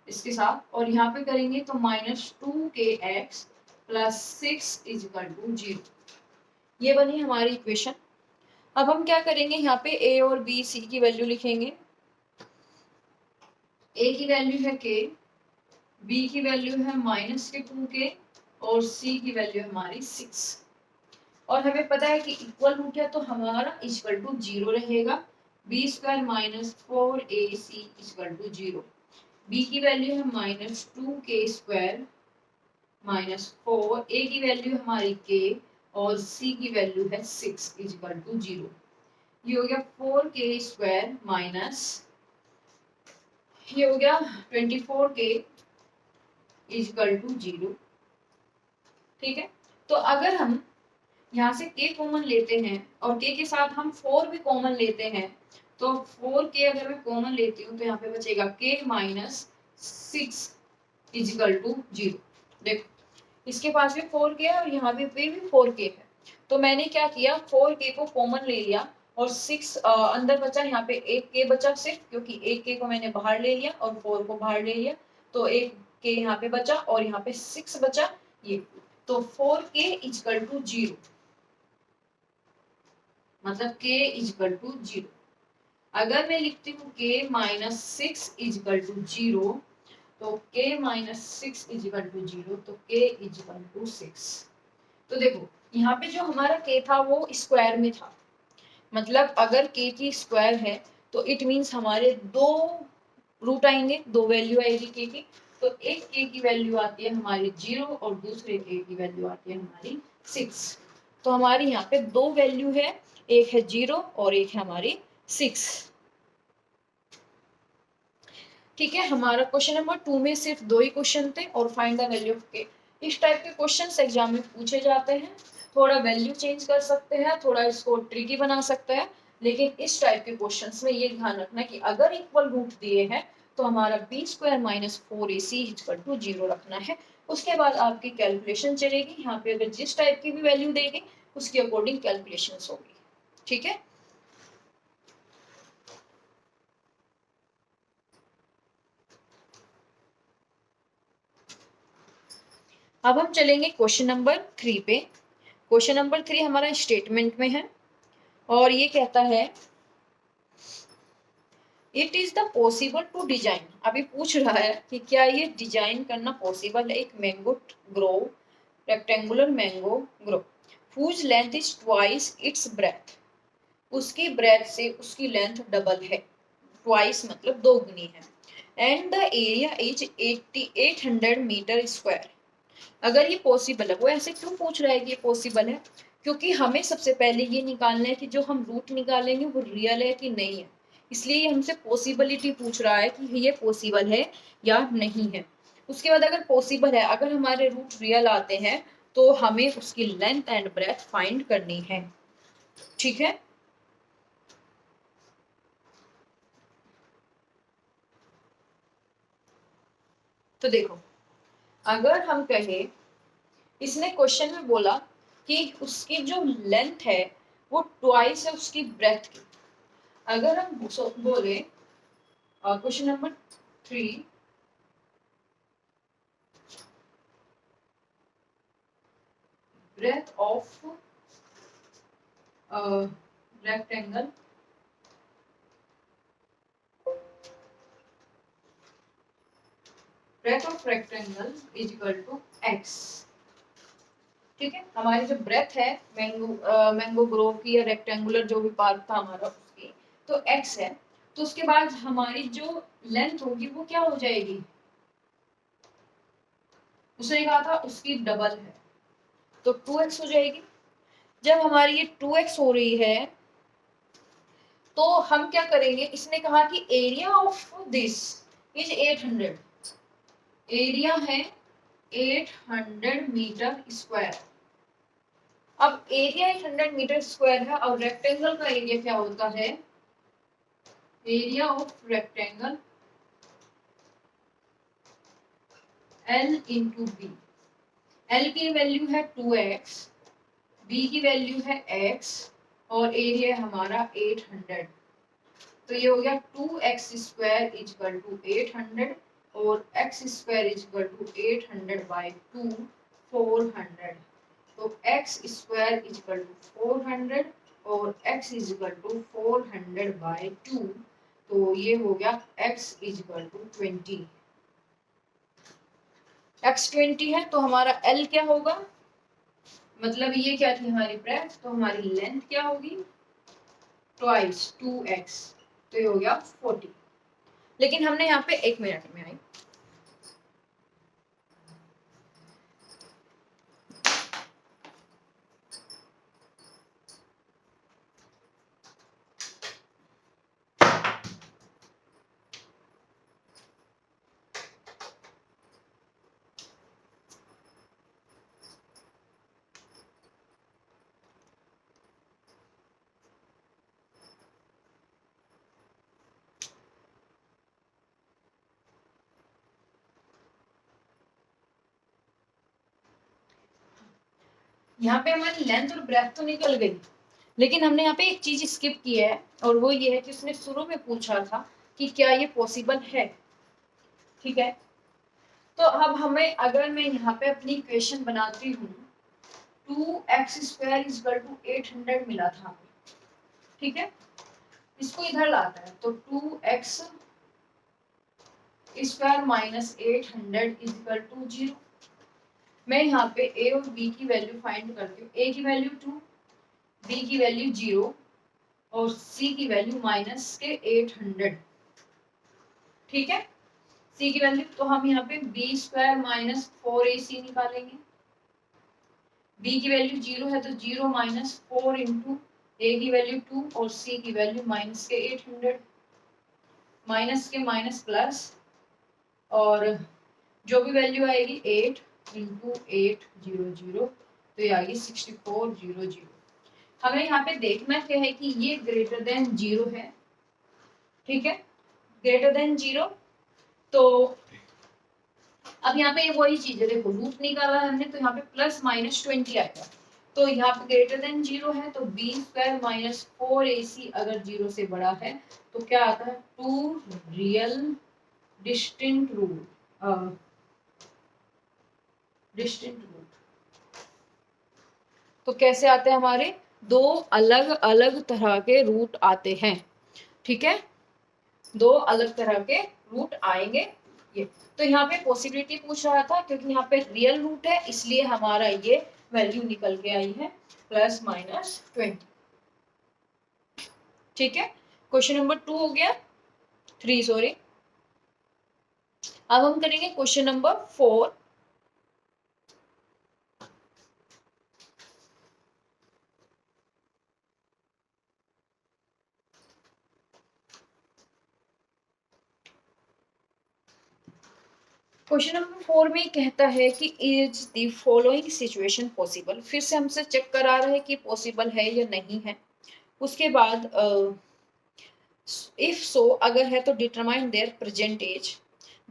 Speaker 1: इसके साथ, और यहाँ पे करेंगे तो -2kx + 6 = 0। ये बनी हमारी इक्वेशन। अब हम क्या करेंगे, यहाँ पे a और b c की वैल्यू लिखेंगे। a की वैल्यू है k, b की वैल्यू है -2k और c की वैल्यू हमारी 6। और हमें पता है कि इक्वल रूट है तो हमारा = 0 रहेगा। b² - 4ac = 0। b की वैल्यू है -2k² -4, a की वैल्यू हमारी k और c की वैल्यू है 6 = 0। ये हो गया 4k² माइनस, ये हो गया 24k = 0। ठीक है, तो अगर हम यहाँ से k कॉमन लेते हैं और k के साथ हम 4 भी कॉमन लेते हैं, तो 4k अगर मैं कॉमन लेती हूँ तो यहाँ पे बचेगा k - 6 = 0। देखो इसके पास भी 4k है और यहाँ पे भी 4k है, तो मैंने क्या किया 4k को कॉमन ले लिया और 6 अंदर बचा, यहाँ पे एक k बचा सिर्फ, क्योंकि एक k को मैंने बाहर ले लिया और 4 को बाहर ले लिया, तो एक k यहाँ पे बचा और यहाँ पे 6 बचा ये, तो 4k = 0, मतलब k = 0। अगर मैं लिखती हूँ k - 6 = 0, तो k - 6 = 0, तो k = 6। तो देखो यहाँ पे जो हमारा k था वो स्क्वायर में था, मतलब अगर k की स्क्वायर है तो इट मीन्स हमारे 2 रूट आएंगे, 2 वैल्यू आएगी k की। तो एक k की वैल्यू आती है हमारी 0 और दूसरे k की वैल्यू आती है हमारी 6। तो हमारी यहाँ पे 2 वैल्यू है, एक है 0 और एक है हमारी 6। ठीक है, हमारा क्वेश्चन नंबर 2 में सिर्फ 2 ही क्वेश्चन थे और find the value of k। इस टाइप के क्वेश्चंस एग्जाम में पूछे जाते हैं, थोड़ा वैल्यू चेंज कर सकते हैं, थोड़ा इसको ट्रिकी बना सकते हैं, लेकिन इस टाइप के क्वेश्चंस में ये ध्यान रखना कि अगर इक्वल रूट दिए हैं तो हमारा b² - 4ac = 0 रखना है। उसके बाद आपकी कैलकुलेशन चलेगी, यहाँ पे अगर जिस टाइप की भी वैल्यू देगी उसके अकॉर्डिंग कैलकुलेशन होगी। ठीक है, अब हम चलेंगे क्वेश्चन नंबर 3 पे। क्वेश्चन नंबर 3 हमारा स्टेटमेंट में है और ये कहता है it is the possible to design. अभी पूछ रहा है कि क्या ये डिजाइन करना पॉसिबल है, एक mango grow, rectangular mango grow whose length is twice its breath, उसकी ब्रेथ से उसकी लेंथ डबल है, ट्वाइस मतलब 2 गुनी है, and the area is 800 metre square. अगर ये पॉसिबल है, वो ऐसे क्यों पूछ रहा है कि ये पॉसिबल है, क्योंकि हमें सबसे पहले ये निकालना है कि जो हम रूट निकालेंगे वो रियल है कि नहीं है, इसलिए हमसे पॉसिबिलिटी पूछ रहा है कि ये पॉसिबल है या नहीं है। उसके बाद अगर पॉसिबल है, अगर हमारे रूट रियल आते हैं तो हमें उसकी लेंथ एंड ब्रेथ फाइंड करनी है। ठीक है, तो देखो, अगर हम कहें, इसने क्वेश्चन में बोला कि उसकी जो लेंथ है वो ट्वाइस है उसकी ब्रेथ की। अगर हम बोले question number 3, breadth of rectangle breadth of rectangle is equal to x। ठीक है, हमारी जो ब्रेथ है मैंगो ग्रोव की या रेक्टेंगुलर जो भी पार्ट था हमारा उसकी, तो x है। तो उसके बाद हमारी जो लेंथ होगी वो क्या हो जाएगी, उसने कहा था उसकी डबल है तो 2x हो जाएगी। जब हमारी ये 2x हो रही है तो हम क्या करेंगे, इसने कहा कि area of this is 800, area है 800 मीटर स्क्वायर। अब एरिया 800 मीटर स्क्वायर है और रेक्टेंगल का एरिया क्या होता है, area of rectangle L into B. L की वैल्यू है 2x, B की वैल्यू है x और एरिया हमारा 800। तो ये हो गया 2x स्क्वायर इक्वल टू 800 और x square equal to 800 by 2 400। तो x स्क्वायर इक्वल टू 400 और x इक्वल टू 400 बाई 2, तो ये हो गया x इक्वल टू 20। x 20 है तो हमारा L क्या होगा, मतलब ये क्या थी हमारी ब्रेथ, तो हमारी लेंथ क्या होगी ट्वाइस 2x, तो ये हो गया 40। लेकिन हमने यहाँ पे 1 मिनट में आई। यहाँ पे हमारी लेंथ और ब्रेथ तो निकल गई, लेकिन हमने यहाँ पे एक चीज स्किप की है और वो ये है कि उसने शुरू में पूछा था कि क्या ये पॉसिबल है। ठीक है, तो अब हमें, अगर मैं यहाँ पे अपनी इक्वेशन बनाती हूँ, 2x स्क्वायर इक्वल टू 800 मिला था, ठीक है, इसको इधर लाता है तो 2x square minus 800 equal to 0। मैं यहाँ पे a और b की वैल्यू फाइंड करती हूँ। a की वैल्यू 2, b की वैल्यू 0 और c की वैल्यू माइनस के 800। ठीक है, c की वैल्यू, तो हम यहाँ पे b स्क्वायर माइनस 4ac निकालेंगे। b की वैल्यू 0 है तो 0 माइनस 4 इंटू a की वैल्यू 2 और c की वैल्यू माइनस के 800, माइनस के माइनस प्लस, और जो भी वैल्यू आएगी 8 इंटू 800, तो ये आएगी 6400। हमें यहाँ पे देखना क्या है कि ये ग्रेटर देन 0 है। ठीक है, ग्रेटर देन 0, तो अब यहाँ पे वही चीज है, देखो रूट निकाला है हमने तो यहाँ पे प्लस माइनस 20 आएगा। तो यहाँ पे ग्रेटर देन 0 है तो b स्क्वायर माइनस 4ac अगर 0 से बड़ा है तो क्या आता है, 2 real distinct root, distinct root. तो कैसे आते हैं, हमारे दो अलग अलग तरह के रूट आते हैं। ठीक है, दो अलग तरह के रूट आएंगे ये। तो यहाँ पे पॉसिबिलिटी पूछ रहा था क्योंकि यहाँ पे रियल रूट है इसलिए हमारा ये वैल्यू निकल के आई है प्लस माइनस 20। ठीक है, क्वेश्चन नंबर 2 हो गया, 3 सॉरी। अब हम करेंगे क्वेश्चन नंबर 4। क्वेश्चन नंबर 4 में कहता है कि is the following situation possible. फिर से हमसे चेक करा रहा है कि पॉसिबल है या नहीं है। उसके बाद इफ सो अगर है तो determine their present age.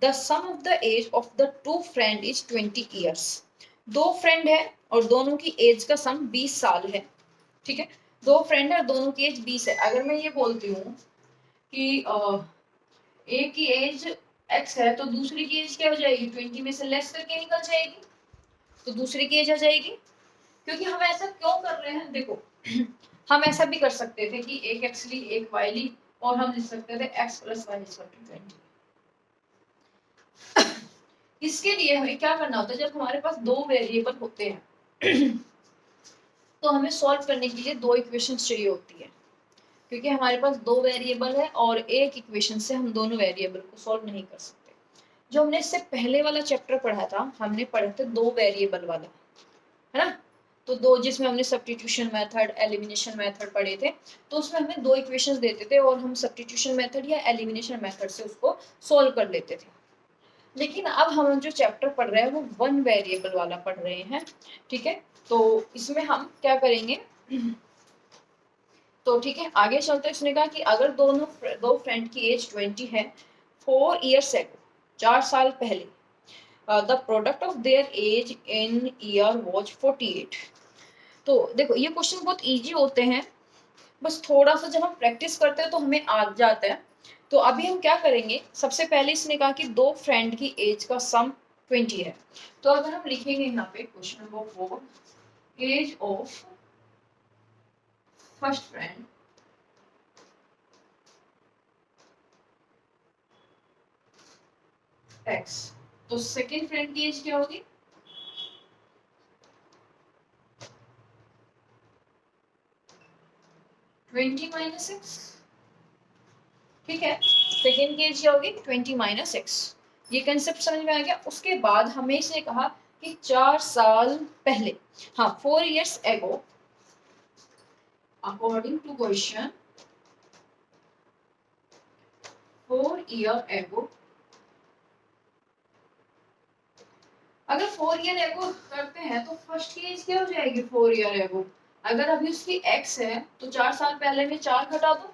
Speaker 1: The sum of the age of the two friend is 20 years. दो फ्रेंड है और दोनों की एज का सम 20 साल है। ठीक है, दो फ्रेंड है और दोनों की एज 20 है। अगर मैं ये बोलती हूँ कि एक की एज x है तो दूसरी की एज क्या हो जाएगी, 20 में से लेस करके निकल जाएगी, तो दूसरी की एज आ जाएगी। क्योंकि हम ऐसा क्यों कर रहे हैं, देखो हम ऐसा भी कर सकते थे कि एक x ली एक y ली और हम लिख सकते थे x प्लस वाई इज 20। इसके लिए हमें क्या करना होता है, जब हमारे पास दो वेरिएबल होते हैं तो हमें सॉल्व करने के लिए दो इक्वेशंस चाहिए होती है। क्योंकि हमारे पास दो वेरिएबल है और एक इक्वेशन से हम दोनों वेरिएबल को सॉल्व नहीं कर सकते। जो हमने इससे पहले वाला चैप्टर पढ़ा था, हमने पढ़ा था दो वेरिएबल वाला, है ना। तो दो, जिसमें हमने सब्स्टिट्यूशन मेथड, एलिमिनेशन मेथड पढ़े थे, तो उसमें हमें दो इक्वेशंस देते थे और हम सब्स्टिट्यूशन मेथड या एलिमिनेशन मेथड से उसको सॉल्व कर लेते थे। लेकिन अब हम जो चैप्टर पढ़ रहे हैं वो वन वेरिएबल वाला पढ़ रहे हैं। ठीक है, तो इसमें हम क्या करेंगे, तो ठीक है आगे चलते हैं। उसने कहा कि अगर दो फ्रेंड की एज 20 है, 4 ईयर्स एगो, 4 साल पहले, the product of their age in year was 48। तो देखो ये क्वेश्चन बहुत इजी होते हैं, बस थोड़ा सा जब हम प्रैक्टिस करते हैं तो हमें आ जाता है। तो अभी हम क्या करेंगे, सबसे पहले इसने कहा कि दो फ्रेंड की एज का सम 20 है। तो अगर हम लिखेंगे यहाँ पे question number 4, age of first friend x, तो सेकेंड फ्रेंड की एज क्या होगी, 20 माइनस एक्स। ठीक है, सेकेंड की एज क्या होगी, 20 माइनस एक्स। ये कंसेप्ट समझ में आ गया। उसके बाद हमें इसने कहा कि 4 साल पहले, हाँ 4 years ago, according to question 4 year ago. अगर 4 ईयर एगो करते हैं तो फर्स्ट की एज क्या हो जाएगी, 4 ईयर एगो। अगर अभी उसकी x है तो 4 साल पहले में 4 घटा दो,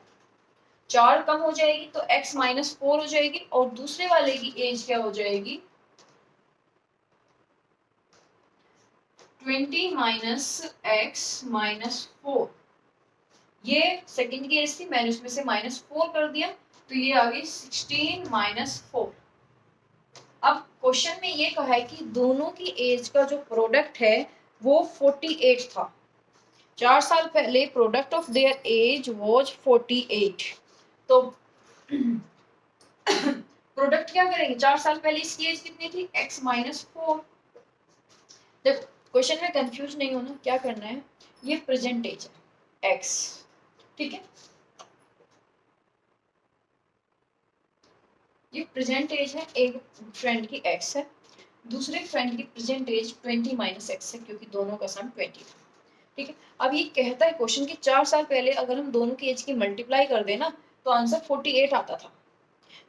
Speaker 1: 4 कम हो जाएगी तो x माइनस 4 हो जाएगी और दूसरे वाले की एज क्या हो जाएगी, 20 माइनस एक्स माइनस 4। ये सेकंड की एज थी, मैंने उसमें से -4 कर दिया तो ये आ गई 16 माइनस 4। अब क्वेश्चन में ये कहा है कि दोनों की एज का जो प्रोडक्ट है वो 48 था। 4 साल पहले product of their age was 48। तो प्रोडक्ट क्या करेंगे, 4 साल पहले इसकी एज कितनी थी, x माइनस 4। देखो क्वेश्चन में कंफ्यूज नहीं होना, क्या करना है, ये प्रेजेंट एज है x, ठीक है, ये प्रेजेंट एज है, एक फ्रेंड की x है, दूसरे फ्रेंड की प्रेजेंट एज 20 माइनस एक्स है, क्योंकि दोनों का सम 20 था। ठीक है, अब ये कहता है क्वेश्चन कि 4 साल पहले अगर हम दोनों की एज की मल्टीप्लाई कर देना तो आंसर 48 आता था।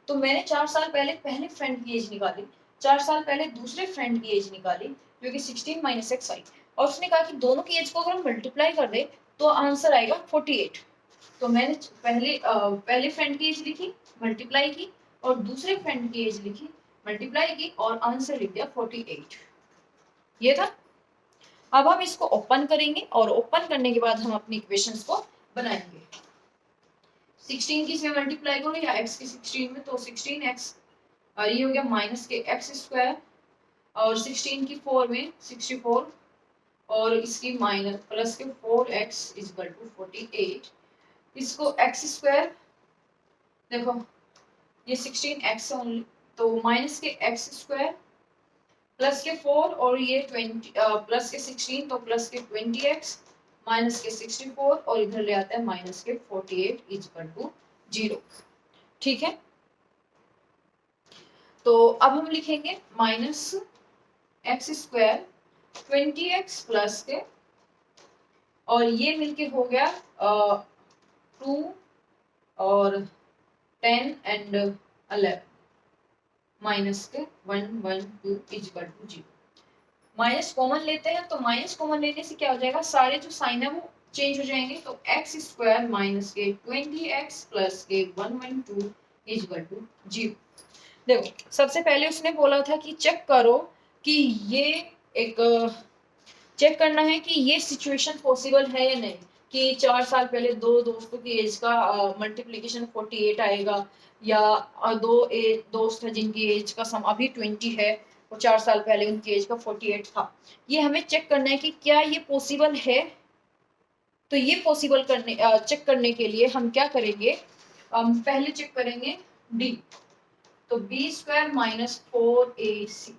Speaker 1: तो मैंने 4 साल पहले पहले फ्रेंड की एज निकाली, 4 साल पहले दूसरे फ्रेंड की एज निकाली जो कि 16 माइनस एक्स आई, और उसने कहा कि दोनों की एज को अगर हम मल्टीप्लाई कर दे तो आंसर आएगा 48। तो मैंने पहले फ्रेंड की एज लिखी, मल्टीप्लाई की, और दूसरे फ्रेंड की एज लिखी, मल्टीप्लाई की, और आंसर लिख दिया 48। ये था। अब हम इसको ओपन करेंगे और ओपन करने के बाद हम अपनी इक्वेशंस को बनाएंगे। 16 की इसमें मल्टीप्लाई करो या x की 16 में, तो 16x और ये हो गया माइनस के एक्स स्क्वायर, और 16 की 4 में 64, और इसकी माइनस प्लस के 4x इक्वल टू 48। इसको x स्क्वायर, देखो ये 16x ओनली, तो माइनस के x स्क्वायर प्लस के 4 और ये 20 प्लस के 16, तो प्लस के 20x माइनस के 64 और इधर ले आता है माइनस के 48 इक्वल टू 0। ठीक है, तो अब हम लिखेंगे minus x square 20x plus के, और ये मिलके हो गया 2 और 10 एंड 11 माइनस के 112 इक्वल टू 0। माइनस कॉमन लेते हैं तो माइनस कॉमन लेने से क्या हो जाएगा, सारे जो साइन है वो चेंज हो जाएंगे, तो एक्स स्क्वायर माइनस के 20x प्लस के 112 इक्वल टू 0। देखो सबसे पहले उसने बोला था कि चेक करो कि ये एक चेक करना है कि ये सिचुएशन पॉसिबल है या नहीं, कि 4 साल पहले दो दोस्तों की एज का मल्टीप्लीकेशन 48 आएगा, या दोस्त है जिनकी एज का सम अभी 20 है और 4 साल पहले उनकी एज का 48 था। ये हमें चेक करना है कि क्या ये पॉसिबल है। तो ये पॉसिबल करने चेक करने के लिए हम क्या करेंगे, हम पहले चेक करेंगे डी। तो B square minus 4ac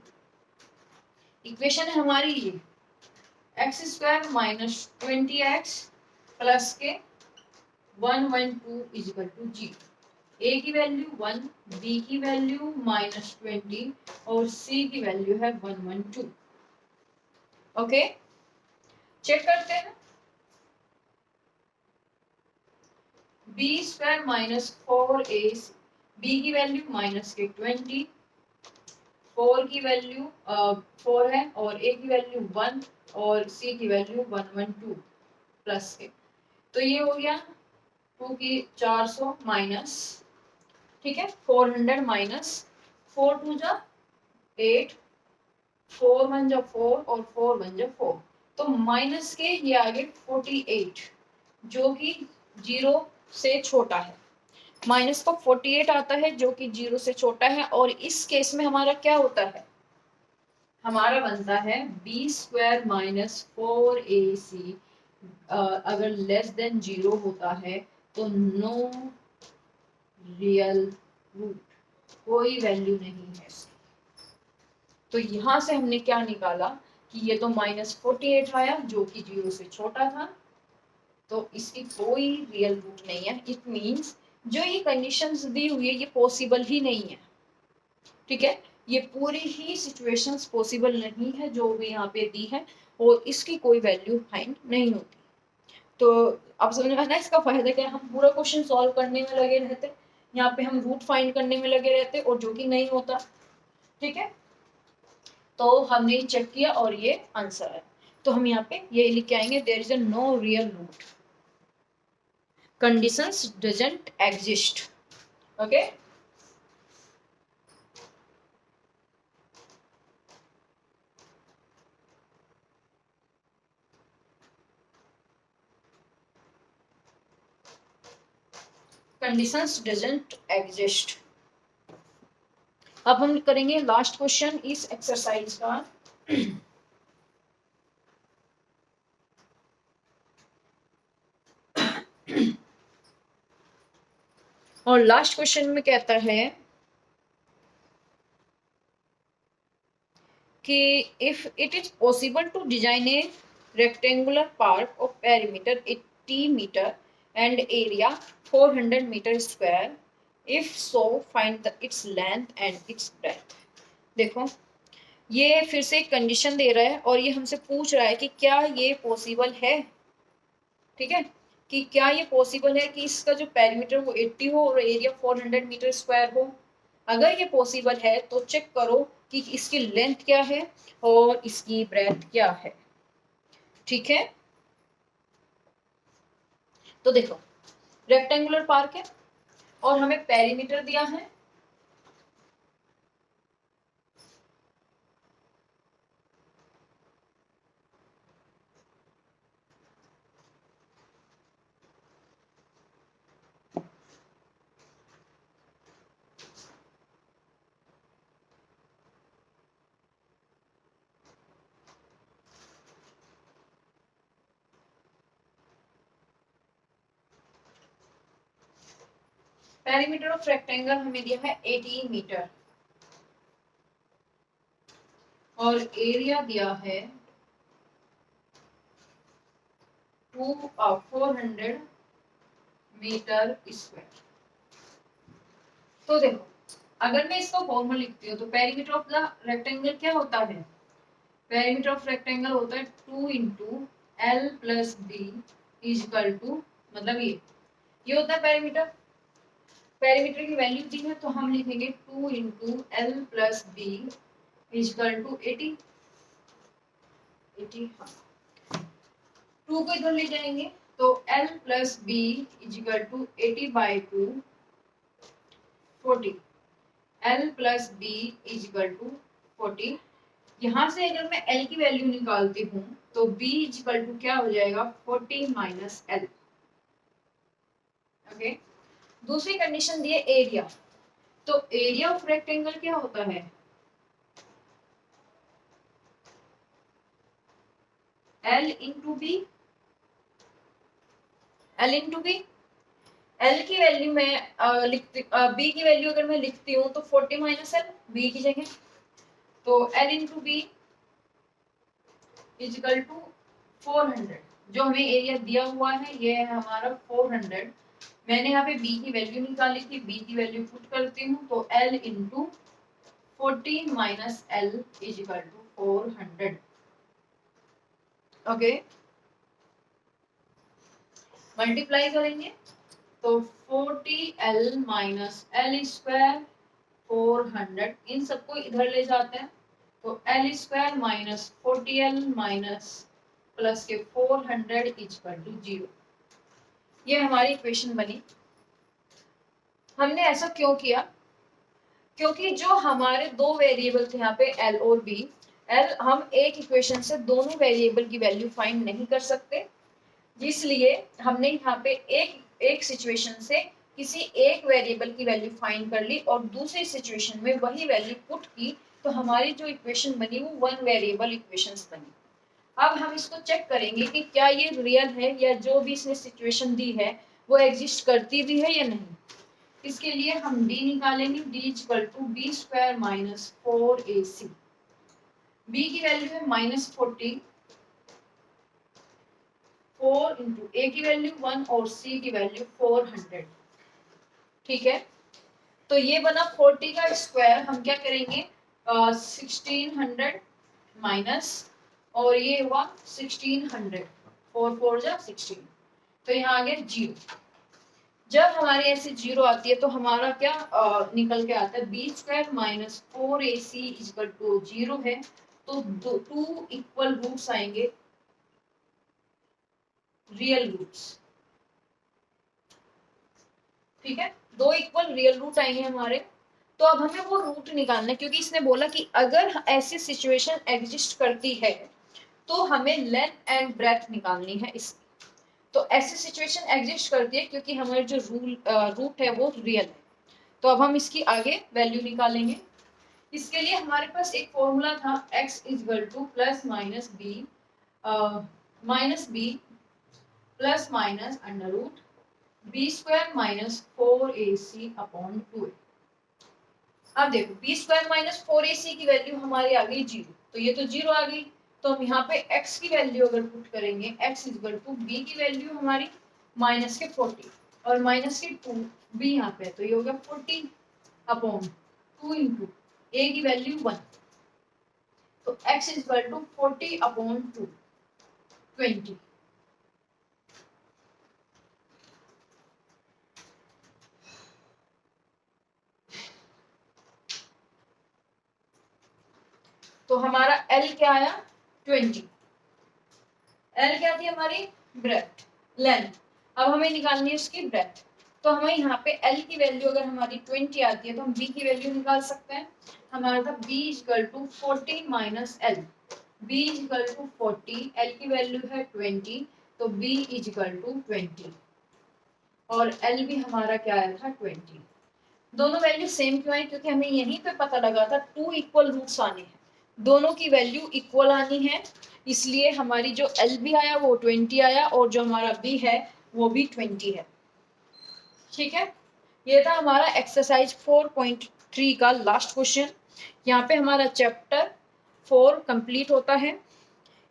Speaker 1: equation है हमारी ये, x square minus 20x plus के 112 इज इक्वल टू जी। ए की वैल्यू 1, बी की वैल्यू माइनस 20 और सी की वैल्यू है 112। ओके चेक करते हैं। B square minus 4ac, b की वैल्यू माइनस के 20, 4 की वैल्यू 4 है और a की वैल्यू 1 और c की वैल्यू 112 प्लस के, तो ये हो गया 2 की 400 माइनस, ठीक है 400 माइनस 4 2 जा 8, 4 1 जा 4 और 4 1 जा 4, तो माइनस के ये आ गए 48 जो कि 0 से छोटा है। माइनस का 48 आता है जो कि 0 से छोटा है, और इस केस में हमारा क्या होता है, हमारा बनता है बी स्क्वायर माइनस 4ac अगर लेस देन 0 होता है तो नो रियल रूट, कोई वैल्यू नहीं है। तो यहां से हमने क्या निकाला कि ये तो -48 आया जो कि 0 से छोटा था, तो इसकी कोई रियल रूट नहीं है। इट मींस जो ये कंडीशंस दी हुई है ये पॉसिबल ही नहीं है, ठीक है, ये पूरी ही सिचुएशंस पॉसिबल नहीं है जो भी यहाँ पे दी है, और इसकी कोई वैल्यू फाइंड नहीं होती। तो आप समझ में आना इसका फायदा क्या है, हम पूरा क्वेश्चन सॉल्व करने में लगे रहते, यहाँ पे हम रूट फाइंड करने में लगे रहते और जो कि नहीं होता, ठीक है। तो हमने चेक किया और ये आंसर है, तो हम यहाँ पे ये लिख के आएंगे there is a no real root, conditions doesn't exist। okay conditions doesn't exist। अब हम करेंगे लास्ट क्वेश्चन इस एक्सरसाइज का। और लास्ट क्वेश्चन में कहता है कि if it is possible to design a rectangular park of perimeter 80 metre and area 400 metre square, if so find its length and its breadth. देखो ये फिर से एक कंडीशन दे रहा है और ये हमसे पूछ रहा है कि क्या ये पॉसिबल है, ठीक है, कि क्या ये पॉसिबल है कि इसका जो पेरीमीटर वो 80 हो और एरिया 400 मीटर स्क्वायर हो। अगर ये पॉसिबल है तो चेक करो कि इसकी लेंथ क्या है और इसकी ब्रेथ क्या है, ठीक है। तो देखो रेक्टेंगुलर पार्क है और हमें पेरीमीटर दिया है, पेरीमीटर ऑफ रेक्टेंगल हमें दिया है 18 मीटर और एरिया दिया है 400 मीटर स्क्वायर। तो देखो अगर मैं इसको फॉर्मूला लिखती हूँ तो पेरीमीटर ऑफ द रेक्टेंगल क्या होता है, पेरीमीटर ऑफ रेक्टेंगल होता है 2 into L plus B is equal to, मतलब ये होता है पेरीमीटर। पेरीमीटर की वैल्यू दी है तो हम लिखेंगे 2 into L plus B is equal to 80। हाँ 2 को इधर ले जाएंगे तो L plus B is equal to 80 by 2 40। L plus B is equal to 40। यहाँ से अगर मैं L की वैल्यू निकालती हूँ तो B इज इक्वल टू क्या हो जाएगा 40 माइनस L। ओके, दूसरी कंडीशन दी है एरिया। तो एरिया ऑफ रेक्टेंगल क्या होता है, L into B. L into B, L की वैल्यू मैं लिखती B की वैल्यू अगर मैं लिखती हूँ तो 40 माइनस L B की जगह, तो L into B is equal to 400। जो हमें एरिया दिया हुआ है ये है हमारा 400। मैंने यहाँ पे B की वैल्यू निकाली थी, B की वैल्यू पुट करती हूँ तो L इंटू 40 minus L is equal to 400। Okay, multiply करेंगे तो 40L माइनस L स्क्वायर 400, इन सबको इधर ले जाते हैं तो L square minus 40L minus plus के 400 इक्वल टू 0। ये हमारी इक्वेशन बनी। हमने ऐसा क्यों किया, क्योंकि जो हमारे दो वेरिएबल थे यहाँ पे L और B, L हम एक इक्वेशन से दोनों वेरिएबल की वैल्यू फाइंड नहीं कर सकते, इसलिए हमने यहाँ पे एक सिचुएशन से किसी एक वेरिएबल की वैल्यू फाइंड कर ली और दूसरी सिचुएशन में वही वैल्यू पुट की, तो हमारी जो इक्वेशन बनी वो वन वेरिएबल इक्वेशंस बनी। अब हम इसको चेक करेंगे कि क्या ये रियल है या जो भी इसने सिचुएशन दी है वो एग्जिस्ट करती भी है या नहीं। इसके लिए हम d निकालेंगे, d equal to B square minus 4ac। b की वैल्यू है माइनस 40, 4 इंटू ए की वैल्यू 1 और c की वैल्यू 400। ठीक है, तो ये बना 40 का स्क्वायर। हम क्या करेंगे 1600 माइनस और ये हुआ 1600, 4 4 जा 16, तो यहाँ आ गया 0। जब हमारी ऐसे 0 आती है तो हमारा क्या निकल के आता है B square minus 4ac equal to 0 है, तो 2 इक्वल रूट्स आएंगे, रियल रूट्स। ठीक है, 2 इक्वल रियल रूट आएंगे हमारे। तो अब हमें वो रूट निकालना है, क्योंकि इसने बोला कि अगर ऐसी सिचुएशन एग्जिस्ट करती है तो हमें लेंथ एंड ब्रेथ निकालनी है इसकी। तो ऐसी सिचुएशन एग्जिस्ट करती है क्योंकि हमारे जो रूट है वो रियल है। तो अब हम इसकी आगे वैल्यू निकालेंगे। इसके लिए हमारे पास एक फॉर्मूला था x equal to plus minus B plus minus under root B square minus 4ac upon 2a। अब देखो बी स्क्वायर माइनस 4ac की वैल्यू हमारी आ गई 0, तो ये तो 0 आ गई। तो हम यहाँ पे x की वैल्यू अगर पुट करेंगे, x इक्वल टू b की वैल्यू हमारी माइनस के 40 और माइनस के 2 b यहाँ पे, तो ये हो गया 40 अपॉन 2 इंटू a की वैल्यू 1, तो x इक्वल टू 40 अपॉन 2 20। तो हमारा L क्या आया 20। L क्या थी हमारी ब्रेथ, लेंथ। अब हमें निकालनी है उसकी ब्रेथ। तो हमें यहाँ पे L की वैल्यू अगर हमारी 20 आती है तो हम B की वैल्यू निकाल सकते हैं। हमारा था B equal to 40 minus L। B equal to 40, L की वैल्यू है 20, तो B इक्वल टू 20 और L भी हमारा क्या आया था 20। दोनों वैल्यू सेम क्यों आई, क्योंकि हमें यहीं पे पता लगा था 2 इक्वल रूट्स आने हैं, दोनों की वैल्यू इक्वल आनी है, इसलिए हमारी जो L भी आया वो 20 आया और जो हमारा B है वो भी 20 है। ठीक है, ये था हमारा एक्सरसाइज 4.3 का लास्ट क्वेश्चन। यहाँ पे हमारा चैप्टर 4 कंप्लीट होता है।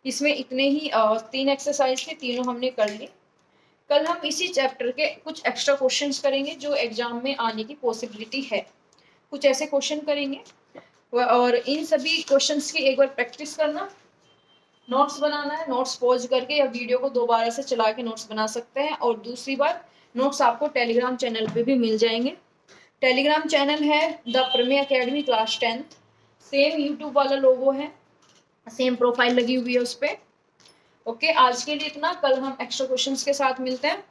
Speaker 1: इसमें इतने ही 3 एक्सरसाइज थे, तीनों हमने कर ली। कल हम इसी चैप्टर के कुछ एक्स्ट्रा क्वेश्चंस करेंगे जो एग्जाम में आने की पॉसिबिलिटी है। कुछ ऐसे क्वेश्चन करेंगे और इन सभी क्वेश्चंस की एक बार प्रैक्टिस करना, नोट्स बनाना है। नोट्स पॉज करके या वीडियो को दोबारा से चला के नोट्स बना सकते हैं। और दूसरी बात, नोट्स आपको टेलीग्राम चैनल पे भी मिल जाएंगे। टेलीग्राम चैनल है द प्रमेय academy class 10th, same YouTube वाला लोगो है, सेम प्रोफाइल लगी हुई है उस पर। ओके, आज के लिए इतना। कल हम एक्स्ट्रा क्वेश्चंस के साथ मिलते हैं।